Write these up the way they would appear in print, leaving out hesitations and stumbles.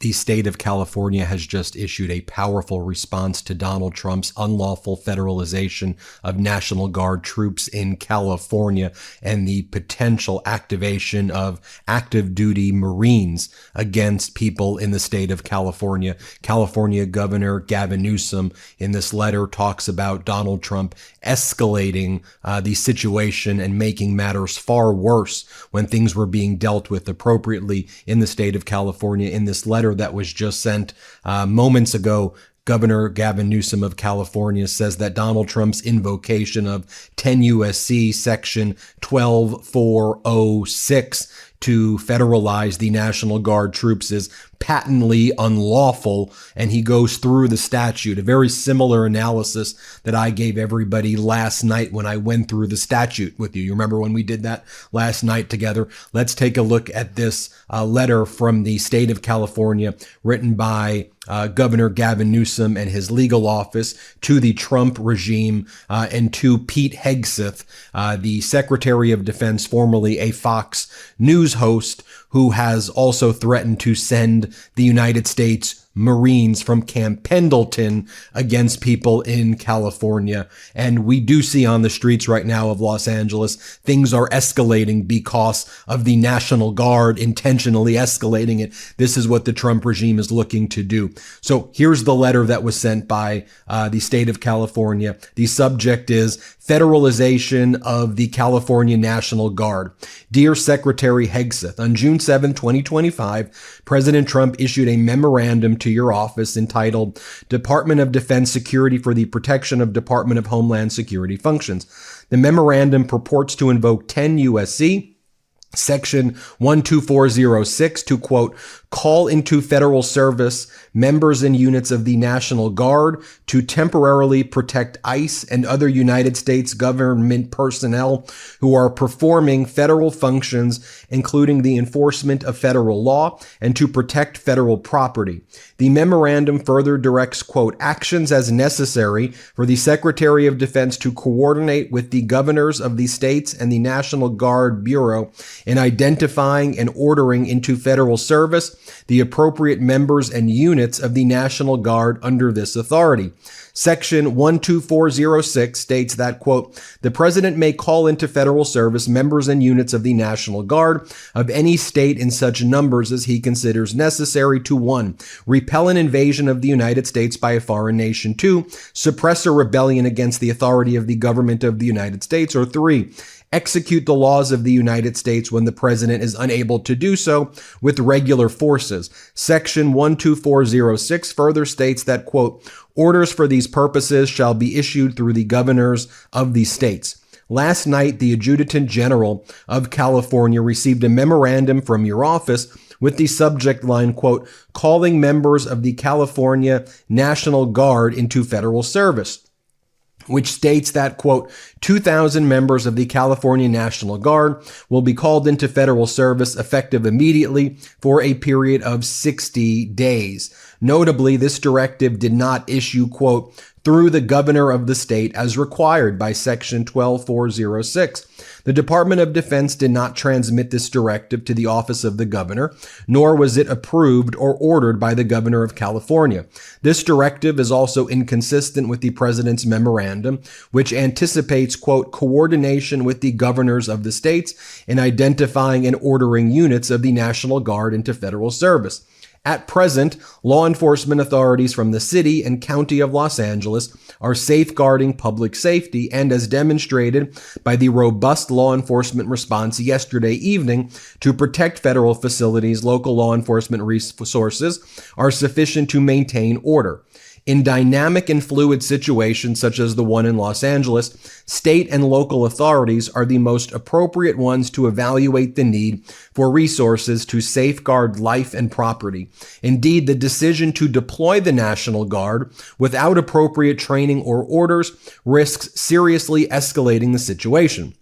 The state of California has just issued a powerful response to Donald Trump's unlawful federalization of National Guard troops in California and the potential activation of active duty Marines against people in the state of California. California Governor Gavin Newsom in this letter talks about Donald Trump escalating the situation and making matters far worse when things were being dealt with appropriately in the state of California. In this letter that was just sent moments ago, Governor Gavin Newsom of California says that Donald Trump's invocation of 10 U.S.C. Section 12406 to federalize the National Guard troops is patently unlawful, and he goes through the statute, a very similar analysis that I gave everybody last night when I went through the statute with you. You remember when we did that last night together? Let's take a look at this letter from the state of California written by Governor Gavin Newsom and his legal office to the Trump regime and to Pete Hegseth, the Secretary of Defense, formerly a Fox News host, who has also threatened to send the United States Marines from Camp Pendleton against people in California. And we do see on the streets right now of Los Angeles, things are escalating because of the National Guard intentionally escalating it. This is what the Trump regime is looking to do. So here's the letter that was sent by the state of California. The subject is federalization of the California National Guard. Dear Secretary Hegseth, on June 7, 2025, President Trump issued a memorandum to your office entitled Department of Defense Security for the Protection of Department of Homeland Security Functions. The memorandum purports to invoke 10 U.S.C. Section 12406 to, quote, call into federal service members and units of the National Guard to temporarily protect ICE and other United States government personnel who are performing federal functions, including the enforcement of federal law, and to protect federal property. The memorandum further directs, quote, actions as necessary for the Secretary of Defense to coordinate with the governors of the states and the National Guard Bureau in identifying and ordering into federal service the appropriate members and units of the National Guard under this authority. Section 12406 states that, quote, the president may call into federal service members and units of the National Guard of any state in such numbers as he considers necessary to 1. Repel an invasion of the United States by a foreign nation, 2. Suppress a rebellion against the authority of the government of the United States, or 3. Execute the laws of the United States when the president is unable to do so with regular forces. Section 12406 further states that, quote, orders for these purposes shall be issued through the governors of the states. Last night, the Adjutant General of California received a memorandum from your office with the subject line, quote, calling members of the California National Guard into federal service, which states that, quote, 2,000 members of the California National Guard will be called into federal service effective immediately for a period of 60 days. Notably, this directive did not issue, quote, through the governor of the state as required by Section 12406. The Department of Defense did not transmit this directive to the office of the governor, nor was it approved or ordered by the governor of California. This directive is also inconsistent with the president's memorandum, which anticipates, quote, coordination with the governors of the states in identifying and ordering units of the National Guard into federal service. At present, law enforcement authorities from the city and county of Los Angeles are safeguarding public safety, and as demonstrated by the robust law enforcement response yesterday evening to protect federal facilities, local law enforcement resources are sufficient to maintain order. In dynamic and fluid situations such as the one in Los Angeles, state and local authorities are the most appropriate ones to evaluate the need for resources to safeguard life and property. Indeed, the decision to deploy the National Guard without appropriate training or orders risks seriously escalating the situation.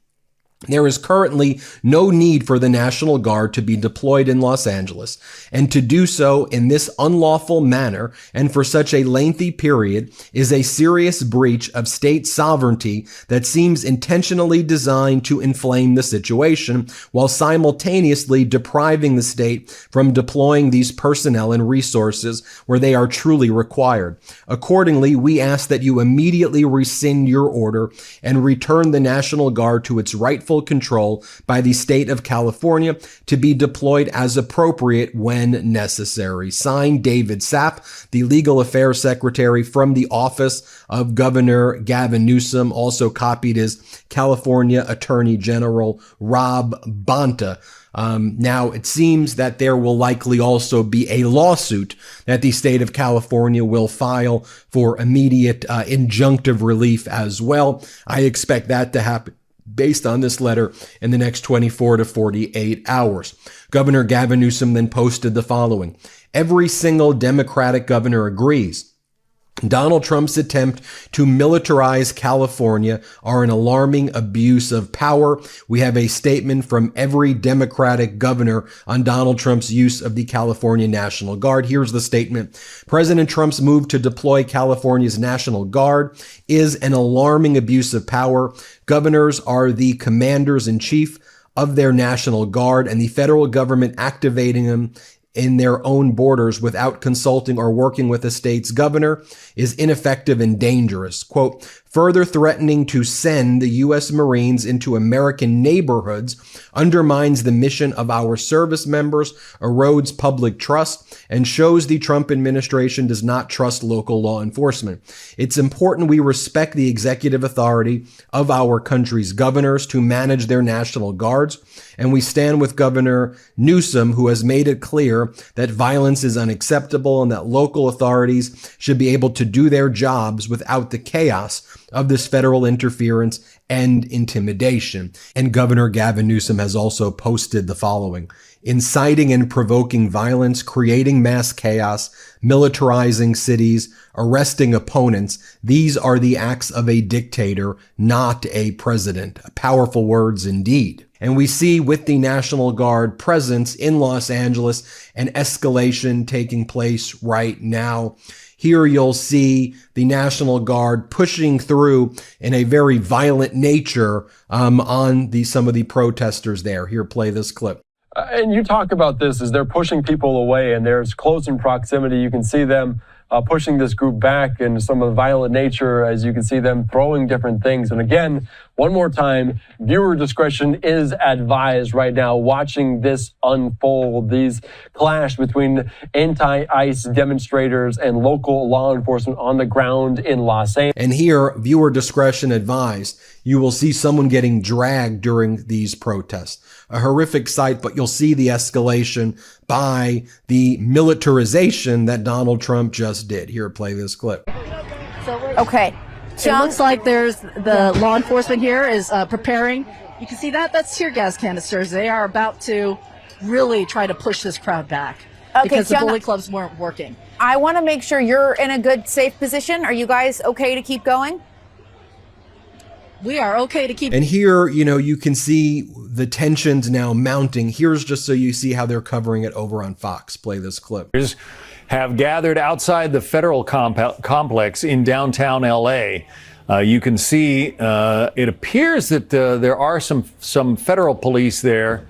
There is currently no need for the National Guard to be deployed in Los Angeles, and to do so in this unlawful manner and for such a lengthy period is a serious breach of state sovereignty that seems intentionally designed to inflame the situation while simultaneously depriving the state from deploying these personnel and resources where they are truly required. Accordingly, we ask that you immediately rescind your order and return the National Guard to its rightful control by the state of California to be deployed as appropriate when necessary. Signed, David Sapp, the Legal Affairs Secretary from the office of Governor Gavin Newsom. Also copied is California Attorney General Rob Bonta. Now, it seems that there will likely also be a lawsuit that the state of California will file for immediate injunctive relief as well. I expect that to happen based on this letter in the next 24 to 48 hours. Governor Gavin Newsom then posted the following. Every single Democratic governor agrees Donald Trump's attempt to militarize California are an alarming abuse of power. We have a statement from every Democratic governor on Donald Trump's use of the California National Guard. Here's the statement. President Trump's move to deploy California's National Guard is an alarming abuse of power. Governors are the commanders in chief of their National Guard, and the federal government activating them in their own borders without consulting or working with the state's governor is ineffective and dangerous. Quote, further threatening to send the U.S. Marines into American neighborhoods undermines the mission of our service members, erodes public trust, and shows the Trump administration does not trust local law enforcement. It's important we respect the executive authority of our country's governors to manage their National Guards, and we stand with Governor Newsom, who has made it clear that violence is unacceptable and that local authorities should be able to do their jobs without the chaos of this federal interference and intimidation. And Governor Gavin Newsom has also posted the following. Inciting and provoking violence, creating mass chaos, militarizing cities, arresting opponents. These are the acts of a dictator, not a president. Powerful words indeed. And we see with the National Guard presence in Los Angeles an escalation taking place right now. Here you'll see the National Guard pushing through in a very violent nature on some of the protesters there. Here, play this clip. And you talk about this as they're pushing people away and there's close in proximity. You can see them pushing this group back and some of the violent nature as you can see them throwing different things. And again, one more time, viewer discretion is advised right now watching this unfold. These clash between anti-ICE demonstrators and local law enforcement on the ground in Los Angeles. And here, viewer discretion advised. You will see someone getting dragged during these protests. A horrific sight, but you'll see the escalation by the militarization that Donald Trump just did. Here, play this clip. Okay. It looks like there's the law enforcement here is preparing. You can see that. That's tear gas canisters. They are about to really try to push this crowd back because the bully clubs weren't working. I want to make sure you're in a good, safe position. Are you guys okay to keep going? We are okay to keep. And here, you can see the tensions now mounting. Here's just so you see how they're covering it over on Fox. Play this clip. Have gathered outside the federal complex in downtown L.A. You can see it appears that there are some federal police there,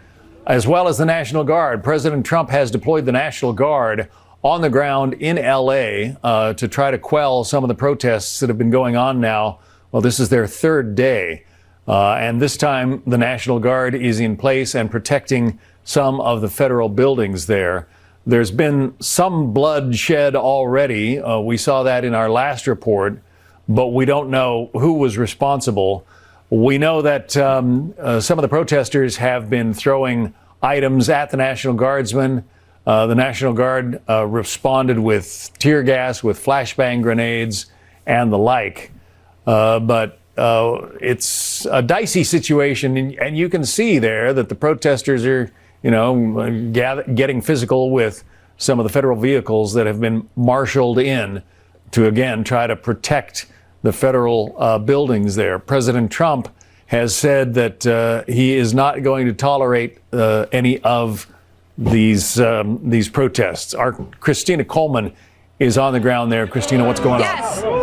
as well as the National Guard. President Trump has deployed the National Guard on the ground in L.A. To try to quell some of the protests that have been going on now. Well, this is their third day. And this time, the National Guard is in place and protecting some of the federal buildings there. There's been some bloodshed already. We saw that in our last report, but we don't know who was responsible. We know that some of the protesters have been throwing items at the National Guardsmen. The National Guard responded with tear gas, with flashbang grenades, and the like. But it's a dicey situation, and you can see there that the protesters are, getting physical with some of the federal vehicles that have been marshaled in to, again, try to protect the federal buildings there. President Trump has said that he is not going to tolerate any of these protests. Our Christina Coleman is on the ground there. Christina, what's going on?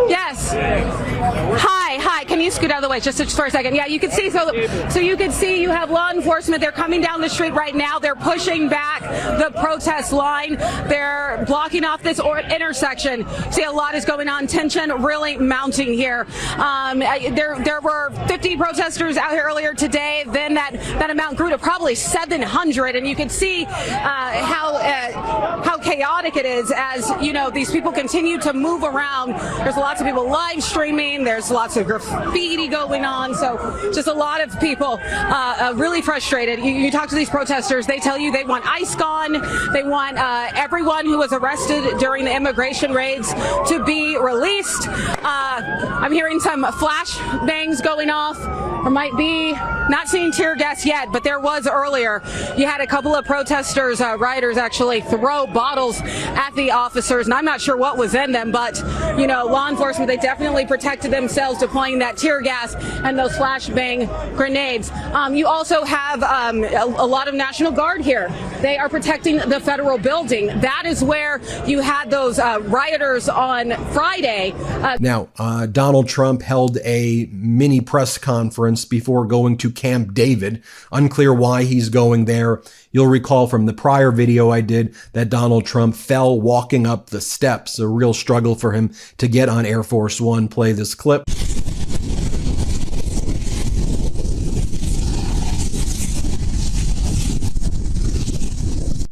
Yes. Hi. Can you scoot out of the way just for a second? Yeah, you can see. So you can see you have law enforcement. They're coming down the street right now. They're pushing back the protest line. They're blocking off this intersection. See, a lot is going on. Tension really mounting here. There were 50 protesters out here earlier today. Then that amount grew to probably 700, and you can see how chaotic it is as these people continue to move around. There's lots of people live streaming. There's lots of graffiti going on. So just a lot of people really frustrated. You talk to these protesters, they tell you they want ICE gone. They want everyone who was arrested during the immigration raids to be released. I'm hearing some flash bangs going off. Or might be not seeing tear gas yet, but there was earlier. You had a couple of protesters, rioters actually throw bottles at the officers, and I'm not sure what was in them, but law enforcement, they definitely protected themselves deploying that tear gas and those flashbang grenades. You also have a lot of National Guard here. They are protecting the federal building. That is where you had those rioters on Friday. Now, Donald Trump held a mini press conference before going to Camp David. Unclear why he's going there. You'll recall from the prior video I did that Donald Trump fell walking up the steps. A real struggle for him to get on Air Force One. Play this clip.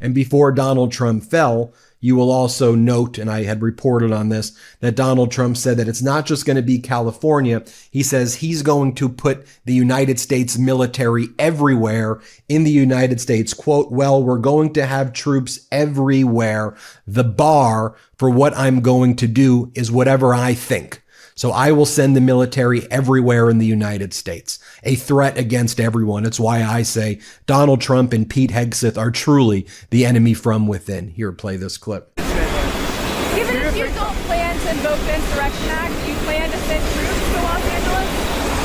And before Donald Trump fell, you will also note, and I had reported on this, that Donald Trump said that it's not just going to be California. He says he's going to put the United States military everywhere in the United States. Quote, well, we're going to have troops everywhere. The bar for what I'm going to do is whatever I think. So I will send the military everywhere in the United States. A threat against everyone. It's why I say Donald Trump and Pete Hegseth are truly the enemy from within. Here, play this clip. Even if you don't plan to invoke the Insurrection Act, do you plan to send troops to Los Angeles?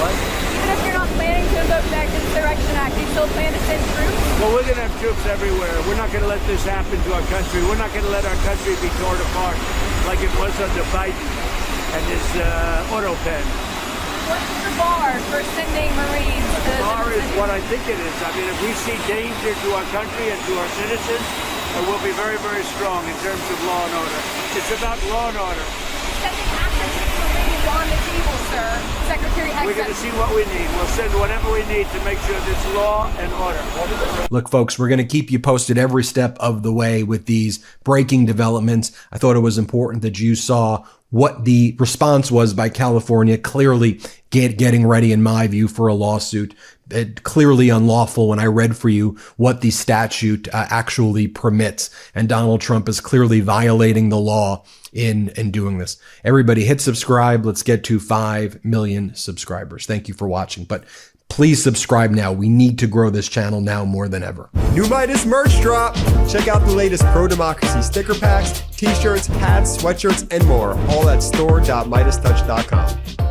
What? Even if you're not planning to invoke the Insurrection Act, do you still plan to send troops? Well, we're going to have troops everywhere. We're not going to let this happen to our country. We're not going to let our country be torn apart like it was under Biden and his auto pen. What's the bar for sending Marines? The bar is what I think it is. I mean, if we see danger to our country and to our citizens, we'll be very, very strong in terms of law and order. It's about law and order. Sending active Marines on the table, sir. Secretary Hegseth. We're going to see what we need. We'll send whatever we need to make sure there's law and order. Look, folks, we're going to keep you posted every step of the way with these breaking developments. I thought it was important that you saw what the response was by California, clearly getting ready, in my view, for a lawsuit. Clearly unlawful when I read for you what the statute actually permits. And Donald Trump is clearly violating the law in doing this. Everybody hit subscribe. Let's get to 5 million subscribers. Thank you for watching. But please subscribe now. We need to grow this channel now more than ever. New Meidas merch drop. Check out the latest pro-democracy sticker packs, t-shirts, hats, sweatshirts, and more. All at store.meidastouch.com.